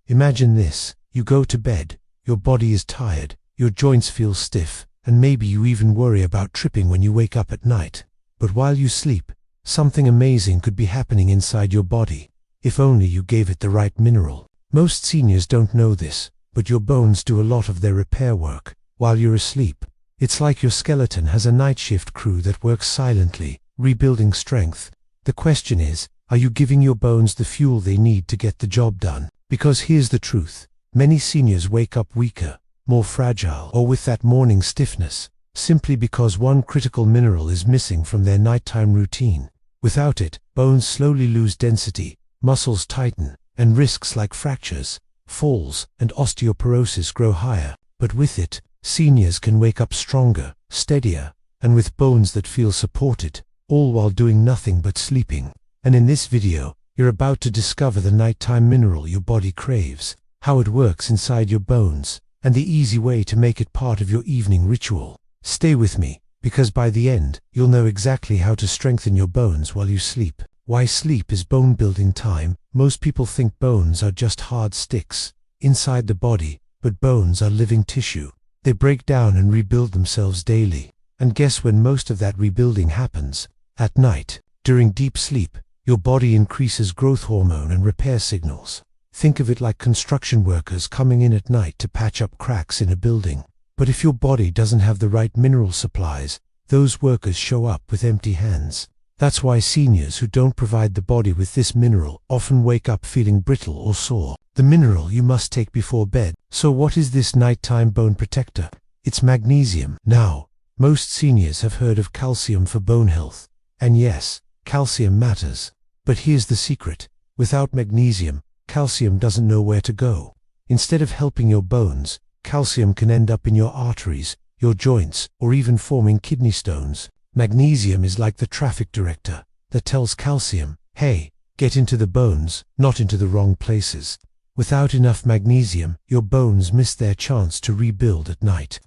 Imagine this: you go to bed, your body is tired, your joints feel stiff, and maybe you even worry about tripping when you wake up at night. But while you sleep, something amazing could be happening inside your body, if only you gave it the right mineral. Most seniors don't know this, but your bones do a lot of their repair work while you're asleep. It's like your skeleton has a night shift crew that works silently, rebuilding strength. The question is, are you giving your bones the fuel they need to get the job done? Because here's the truth: many seniors wake up weaker, more fragile, or with that morning stiffness, simply because one critical mineral is missing from their nighttime routine. Without it, bones slowly lose density, muscles tighten, and risks like fractures, falls, and osteoporosis grow higher. But with it, seniors can wake up stronger, steadier, and with bones that feel supported, all while doing nothing but sleeping. And in this video, you're about to discover the nighttime mineral your body craves, how it works inside your bones, and the easy way to make it part of your evening ritual. Stay with me, because by the end, you'll know exactly how to strengthen your bones while you sleep. Why sleep is bone building time. Most people think bones are just hard sticks inside the body, but bones are living tissue. They break down and rebuild themselves daily. And guess when most of that rebuilding happens? At night. During deep sleep, your body increases growth hormone and repair signals. Think of it like construction workers coming in at night to patch up cracks in a building. But if your body doesn't have the right mineral supplies, those workers show up with empty hands. That's why seniors who don't provide the body with this mineral often wake up feeling brittle or sore. The mineral you must take before bed. So what is this nighttime bone protector? It's magnesium. Now, most seniors have heard of calcium for bone health. And yes, calcium matters. But here's the secret: without magnesium, calcium doesn't know where to go. Instead of helping your bones, calcium can end up in your arteries, your joints, or even forming kidney stones. Magnesium is like the traffic director that tells calcium, hey, get into the bones, not into the wrong places. Without enough magnesium, your bones miss their chance to rebuild at night.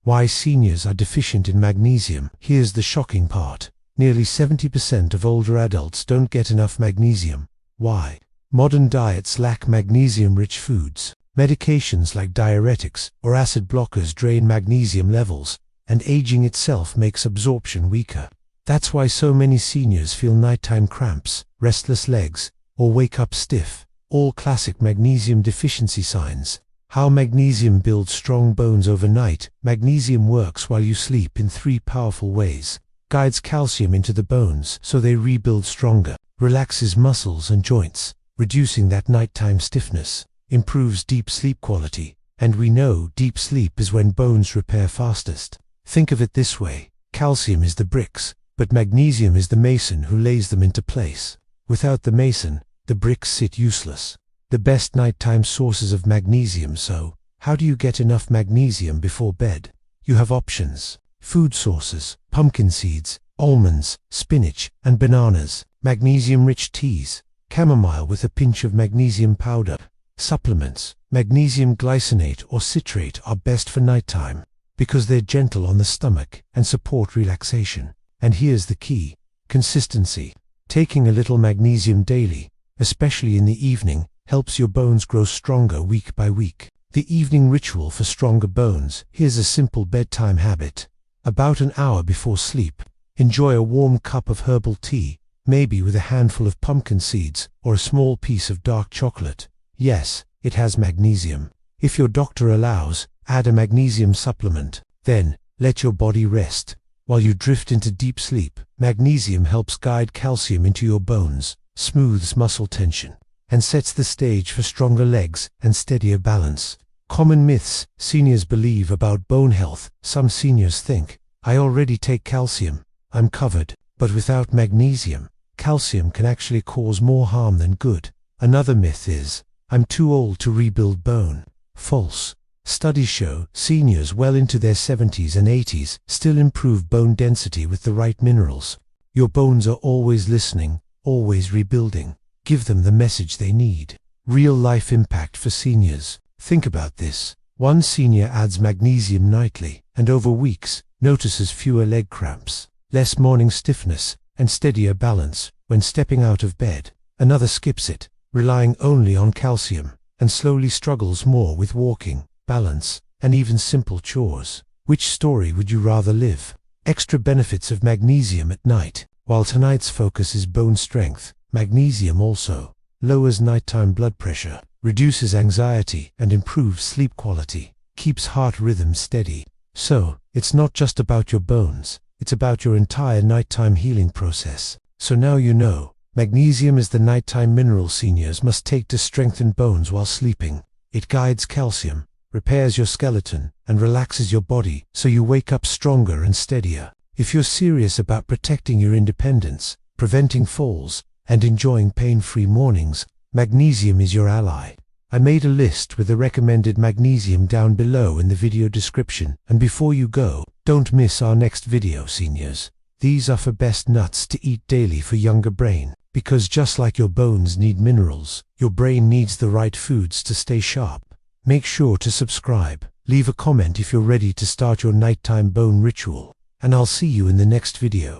Why seniors are deficient in magnesium? Here's the shocking part: nearly 70% of older adults don't get enough magnesium. Why? Modern diets lack magnesium-rich foods. Medications like diuretics or acid blockers drain magnesium levels, and aging itself makes absorption weaker. That's why so many seniors feel nighttime cramps, restless legs, or wake up stiff. All classic magnesium deficiency signs. How magnesium builds strong bones overnight. Magnesium works while you sleep in 3 powerful ways. Guides calcium into the bones so they rebuild stronger. Relaxes muscles and joints, reducing that nighttime stiffness. Improves deep sleep quality. And we know deep sleep is when bones repair fastest. Think of it this way: calcium is the bricks, but magnesium is the mason who lays them into place. Without the mason, the bricks sit useless. The best nighttime sources of magnesium. So, how do you get enough magnesium before bed? You have options. Food sources: pumpkin seeds, almonds, spinach, and bananas. Magnesium-rich teas, chamomile with a pinch of magnesium powder. Supplements: magnesium glycinate or citrate are best for nighttime, because they're gentle on the stomach and support relaxation. And here's the key: consistency. Taking a little magnesium daily, especially in the evening, helps your bones grow stronger week by week. The evening ritual for stronger bones. Here's a simple bedtime habit. About an hour before sleep, enjoy a warm cup of herbal tea, maybe with a handful of pumpkin seeds or a small piece of dark chocolate. Yes, it has magnesium. If your doctor allows, add a magnesium supplement. Then, let your body rest. While you drift into deep sleep, magnesium helps guide calcium into your bones, smooths muscle tension, and sets the stage for stronger legs and steadier balance. Common myths seniors believe about bone health. Some seniors think, I already take calcium, I'm covered. But without magnesium, calcium can actually cause more harm than good. Another myth is, I'm too old to rebuild bone. False. Studies show seniors well into their 70s and 80s still improve bone density with the right minerals. Your bones are always listening, always rebuilding. Give them the message they need. Real-life impact for seniors. Think about this. One senior adds magnesium nightly, and over weeks, notices fewer leg cramps, less morning stiffness, and steadier balance when stepping out of bed. Another skips it, relying only on calcium, and slowly struggles more with walking, balance, and even simple chores. Which story would you rather live? Extra benefits of magnesium at night. While tonight's focus is bone strength, magnesium also lowers nighttime blood pressure, reduces anxiety, and improves sleep quality, keeps heart rhythm steady. So, it's not just about your bones, it's about your entire nighttime healing process. So now you know, magnesium is the nighttime mineral seniors must take to strengthen bones while sleeping. It guides calcium, repairs your skeleton, and relaxes your body so you wake up stronger and steadier. If you're serious about protecting your independence, preventing falls, and enjoying pain-free mornings, magnesium is your ally. I made a list with the recommended magnesium down below in the video description, and before you go, don't miss our next video, seniors. These are for best nuts to eat daily for younger brain, because just like your bones need minerals, your brain needs the right foods to stay sharp. Make sure to subscribe, leave a comment if you're ready to start your nighttime bone ritual, and I'll see you in the next video.